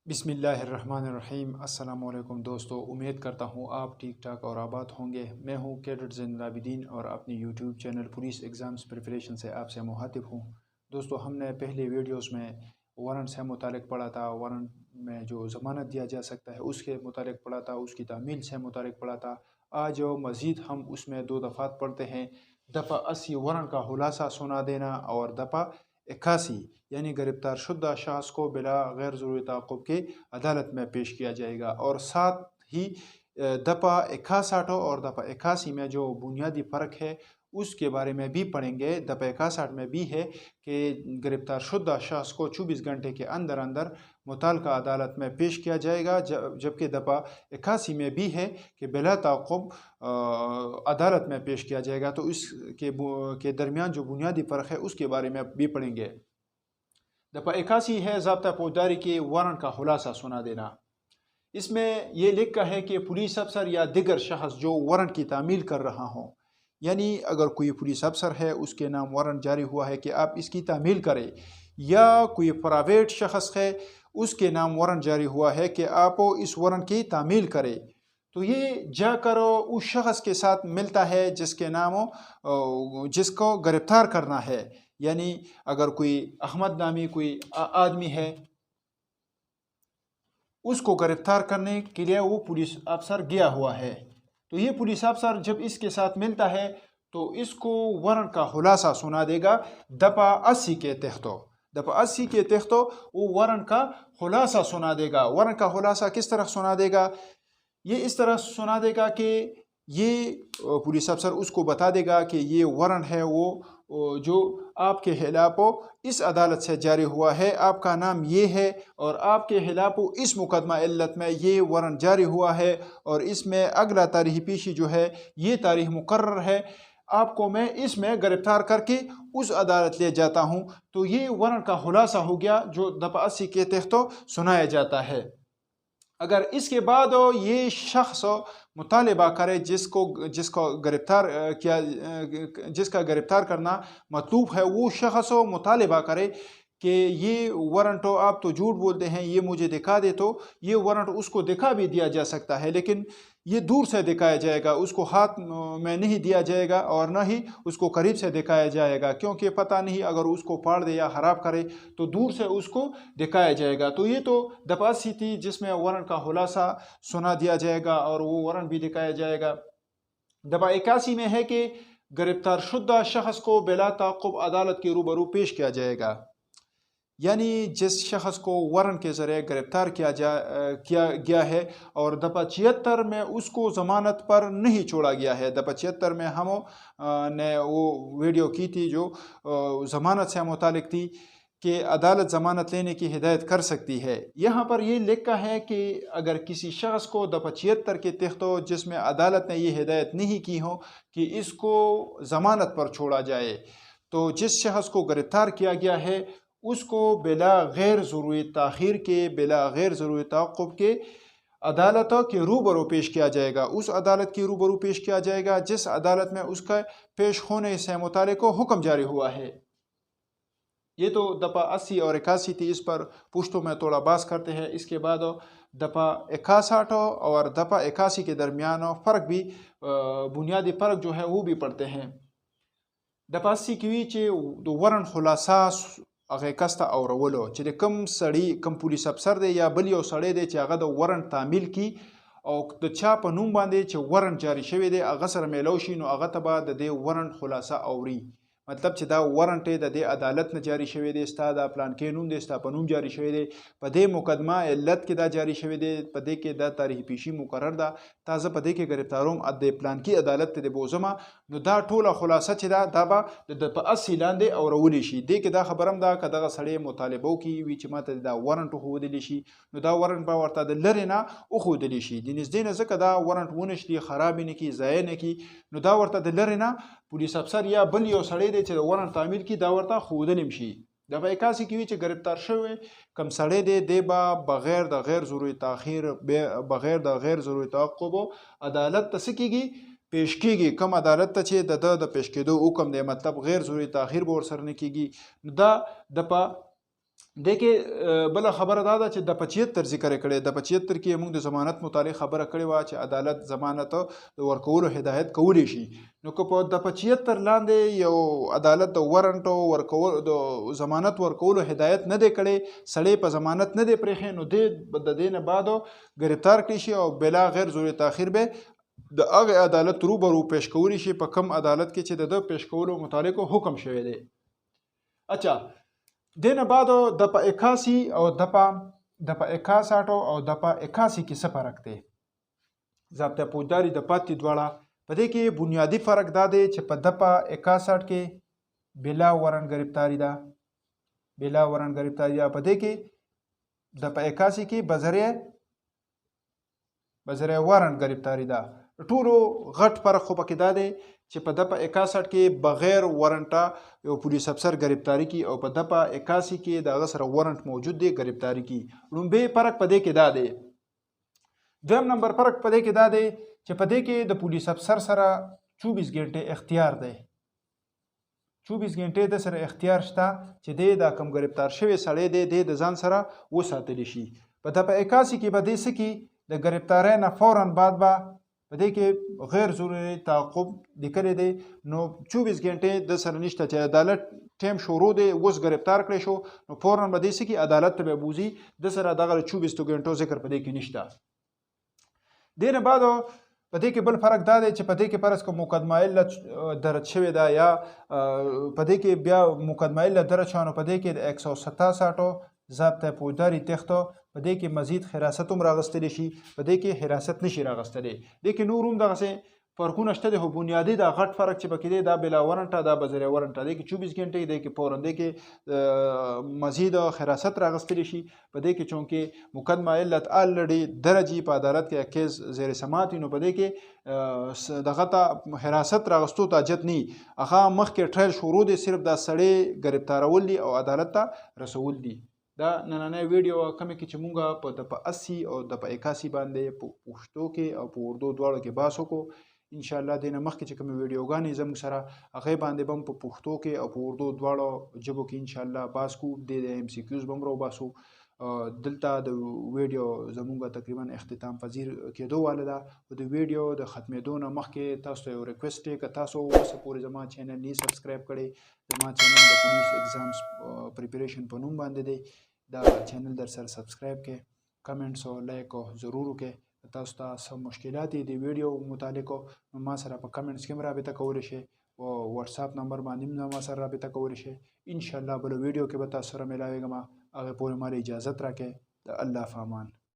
بسم اللہ الرحمن الرحیم۔ السلام علیکم دوستو، امید کرتا ہوں آپ ٹھیک ٹھاک اور آباد ہوں گے۔ میں ہوں کیڈٹ زین العابدین اور اپنی یوٹیوب چینل پولیس ایگزامز پریپریشن سے آپ سے مخاطب ہوں۔ دوستو، ہم نے پہلے ویڈیوز میں وارنٹ سے متعلق پڑھا تھا، وارنٹ میں جو ضمانت دیا جا سکتا ہے اس کے متعلق پڑھا تھا، اس کی تعمیل سے متعلق پڑھا تھا۔ آج مزید ہم اس میں دو دفعات پڑھتے ہیں۔ دفعہ 80 وارنٹ کا خلاصہ سنا دینا، اور دفعہ 81 یعنی گرفتار شدہ شخص کو بلا غیر ضروری تعاقب کے عدالت میں پیش کیا جائے گا۔ اور ساتھ ہی دفعہ 61 اور دفعہ 81 میں جو بنیادی فرق ہے اس کے بارے میں بھی پڑھیں گے۔ دفعہ 61 میں بھی ہے کہ گرفتار شدہ شخص کو 24 گھنٹے کے اندر اندر متعلقہ عدالت میں پیش کیا جائے گا، جبکہ دفعہ 81 میں بھی ہے کہ بلا تعاقب عدالت میں پیش کیا جائے گا۔ تو اس کے درمیان جو بنیادی فرق ہے اس کے بارے میں بھی پڑھیں گے۔ دفعہ 81 ہے ضابطہ فوجداری کے وارنٹ کا خلاصہ سنا دینا۔ اس میں یہ لکھا ہے کہ پولیس افسر یا دیگر شخص جو وارنٹ کی تعمیل کر رہا ہوں، یعنی اگر کوئی پولیس افسر ہے، اس کے نام وارنٹ جاری ہوا ہے کہ آپ اس کی تعمیل کریں، یا کوئی پرائیویٹ شخص ہے اس کے نام وارنٹ جاری ہوا ہے کہ آپ اس وارنٹ کی تعمیل کریں، تو یہ جا کر اس شخص کے ساتھ ملتا ہے جس کے نام جس کو گرفتار کرنا ہے۔ یعنی اگر کوئی احمد نامی کوئی آدمی ہے، اس کو گرفتار کرنے کے لیے وہ پولیس افسر گیا ہوا ہے، تو یہ پولیس افسر جب اس کے ساتھ ملتا ہے تو اس کو وارنٹ کا خلاصہ سنا دے گا دفعہ 80 کے تحت۔ دفعہ 80 کے تحت وہ وارنٹ کا خلاصہ سنا دے گا۔ وارنٹ کا خلاصہ کس طرح سنا دے گا؟ یہ اس طرح سنا دے گا کہ یہ پولیس افسر اس کو بتا دے گا کہ یہ وارنٹ ہے وہ جو آپ کے خلاف اس عدالت سے جاری ہوا ہے، آپ کا نام یہ ہے اور آپ کے خلاف اس مقدمہ علت میں یہ وارنٹ جاری ہوا ہے، اور اس میں اگلا تاریخ پیشی جو ہے یہ تاریخ مقرر ہے، آپ کو میں اس میں گرفتار کر کے اس عدالت لے جاتا ہوں۔ تو یہ وارنٹ کا خلاصہ ہو گیا جو دفعہ 80 کے تحت سنایا جاتا ہے۔ اگر اس کے بعد یہ شخص مطالبہ کرے جس کا گرفتار کرنا مطلوب ہے، وہ شخص مطالبہ کرے کہ یہ وارنٹ آپ تو جھوٹ بولتے ہیں، یہ مجھے دکھا دے، تو یہ وارنٹ اس کو دکھا بھی دیا جا سکتا ہے، لیکن یہ دور سے دکھایا جائے گا، اس کو ہاتھ میں نہیں دیا جائے گا اور نہ ہی اس کو قریب سے دکھایا جائے گا، کیونکہ پتہ نہیں اگر اس کو پھاڑ دے یا خراب کرے تو دور سے اس کو دکھایا جائے گا۔ تو یہ تو دفعہ 80 تھی جس میں وارنٹ کا خلاصہ سنا دیا جائے گا اور وہ وارنٹ بھی دکھایا جائے گا۔ دفعہ 81 میں ہے کہ گرفتار شدہ شخص کو بلا تعاقب عدالت کے روبرو پیش کیا جائے گا، یعنی جس شخص کو وارنٹ کے ذریعے گرفتار کیا گیا ہے اور دفعہ 76 میں اس کو ضمانت پر نہیں چھوڑا گیا ہے۔ دفعہ 76 میں ہم نے وہ ویڈیو کی تھی جو ضمانت سے متعلق تھی کہ عدالت ضمانت لینے کی ہدایت کر سکتی ہے۔ یہاں پر یہ لکھا ہے کہ اگر کسی شخص کو دفعہ 76 کے تحت جس میں عدالت نے یہ ہدایت نہیں کی ہو کہ اس کو ضمانت پر چھوڑا جائے، تو جس شخص کو گرفتار کیا گیا ہے اس کو بلا غیر ضروری تاخیر کے، بلا غیر ضروری تعاقب کے عدالت کے روبرو پیش کیا جائے گا۔ اس عدالت کے روبرو پیش کیا جائے گا جس عدالت میں اس کا پیش ہونے سے متعلق حکم جاری ہوا ہے۔ یہ تو دفعہ 80 اور 81 تھی، اس پر پشتوں میں تھوڑا بحث کرتے ہیں۔ اس کے بعد دفعہ 61 اور دفعہ 81 کے درمیان فرق بھی بنیادی فرق جو ہے وہ بھی پڑھتے ہیں۔ دفعہ 80 کی ویچے دو وارنٹ خلاصہ اغه کسته اورولو چې د کم سړی کم پولیس افسر دی یا بل یو سړی دی چې هغه د وارنټ تعمیل کی او د چا په نوم باندې چې وارنټ جاری شوی دی هغه سره میلاو شي، نو هغه ته به د دې وارنټ خلاصه اوري، مطلب چې دا وارنټ د دې عدالت نه جاری شوی دی، ستا د پلان کې نوم دی، ستا په نوم جاری شوی دی، په دې مقدمه علت کې دا جاری شوی دی، په دې کې دا تاریخ پیشي مقرر ده، تازه په دې کې گرفتاروم د پلان کې عدالت ته د بوزمه، نو دا ټوله خلاصه چې دا به د په 80 لاندې اورولی شي۔ دې کې دا خبرم ده که دغه سړی مطالبه وکړي وي چې ماته دا وارنټ وښودلی شي، نو دا وارنټ به ورته د لرې نه وښودلی شي، د نږدې نه ځکه دا وارنټ ونشلي، خراب یې نه کړي، ضایع نه کړي، نو دا ورته د لرې نه پولیس افسر یا بل یو سړی دی چې د وارنټ تعمیل کړي دا ورته ښودلی شي۔ دفعه 81 کې وي چې گرفتار شوی کم سړی دی، دی به بغیر د غیر ضروري تاخیر، بغیر د غیر ضروري تعاقب عدالت ته څه کېږي، پیش کېږي، کم عدالت ته چې د پیش کېدو حکم دی، مطلب غیر ضروري تاخیر به ورسره نه کېږي، نو دا دفعه دغه بل خبره دا ده چې د 75 ذکر کړي د 75 کې موږ د ضمانت متعلق خبره کړې و چې عدالت ضمانت ورکولو هدایت کولی شي نو که په د 75 لاندې یو عدالت د ورنټ ورکول د ضمانت ورکولو هدایت نه دی کړي سړی په ضمانت نه دی پرېښی نو د دې نه بعد گرفتار کړي شي او بلا غیر ضروري تاخیر به د هغه عدالت روبرو پیش کولی شي په کم عدالت کې چې د پیش کولو متعلق حکم شوی دی. اچھا دینه بعد د په 81 او د په 61 او د په 81 کې څه فرق دی؟ ضابطه فوجداري د پاتې دواړه په دې کې بنیادی فرق دا دی چې په د په 61 کې بلا ورن گرفتاری ده په دې کې د په 81 کې بذریعه ورن گرفتاری ده. ټولو غټ فرق خو پکې دا دی چې په د په 61 کې بغیر ورنټه یو پولیس افسر گرفتاری کی او په د په 81 کې د غسر ورنټ موجود دی گرفتاری کی. لومبه فرق په دې کې دا دی. دویم نمبر فرق په دې کې دا دی چې په دې کې د پولیس افسر سره 24 غنټه اختیار دی. 24 غنټه د سره اختیار شته چې د کم گرفتار شوی سړی دی د ځان سره وساتل شي. په د په 81 کې به د سکی د گرفتاری نه فوراً بعد به په دې کې غیر ضروري تعقب لیکلی دی نو 24 غنټې د سره نشته چې عدالت ټیم شروع دی اوس گرفتار کړی شو نو فوراً به دې سکی عدالت ته به بوزي د سره دغه 24 غنټو ذکر په دې کې نشته. دینه بعد په دې کې بل فرق دا دی چې په دې کې پرس کو مقدمه علت درج شوی دا یا په دې کې بیا مقدمه علت درج شونه په دې کې د 167 ضابطه فوجداري تختو په دې کې مزید حراست هم راغستلی شي په دې کې حراست نشي راغستلی. دې کې نور هم دغسې فرقونه شته دی خو بنیادي دا غټ فرق چې پکې دی دا بلا ورنټه دا بذریعه ورنټه دی کې 24 غنټې دی کې فوراً دی کې مزید حراست راغستلی شي په دې کې چونکې مقدمه علت الریډي درجی په عدالت کې کیس زیر سماعت نو په دې کې دغه ته حراست راغستو ته حاجت نه هغه مخکې ټرایل شروع دی صرف دا سړی گرفتارول دي او عدالت ته رسول دي. دا نننۍ ویډیو کومه کې چې مونږه په د په 80 او د په 81 باندې په پښتو کې او په اردو دواړو کې بحث وکړو. ان شاء الله دینه مخکې چې کوم ویډیوګانې زموږ سره هغه باندې بم په پښتو کې او په اردو دواړو ژبو کې ان شاء الله بحث کو د ام سی کیوز بم راو باسو. دلته د ویډیو زموږ تقریبا اختتام پذیر کېدو واله ده او د ویډیو د ختمېدو نه مخکې تاسو ته یو ریکوست دی که تاسو اوسه پورې زما چینل نه سبسکرایب کړئ زما چینل د پولیس ایگزامز پریپریشن په نوم باندې دی دا چینل در سره سبسکرایب کې کمنټس او لایک او ضرور وکړئ. تاسو ته څه مشکلات دي د ویډیو متعلق نو ما سره په کمنټس کې رابطه کولی شئ او واتس اپ نمبر باندې ما سره رابطه کولی شئ. ان شاء الله بل ویډیو کې به تاسو سره ملاویږم هغه پورې مال اجازه راکړئ. د الله په امان.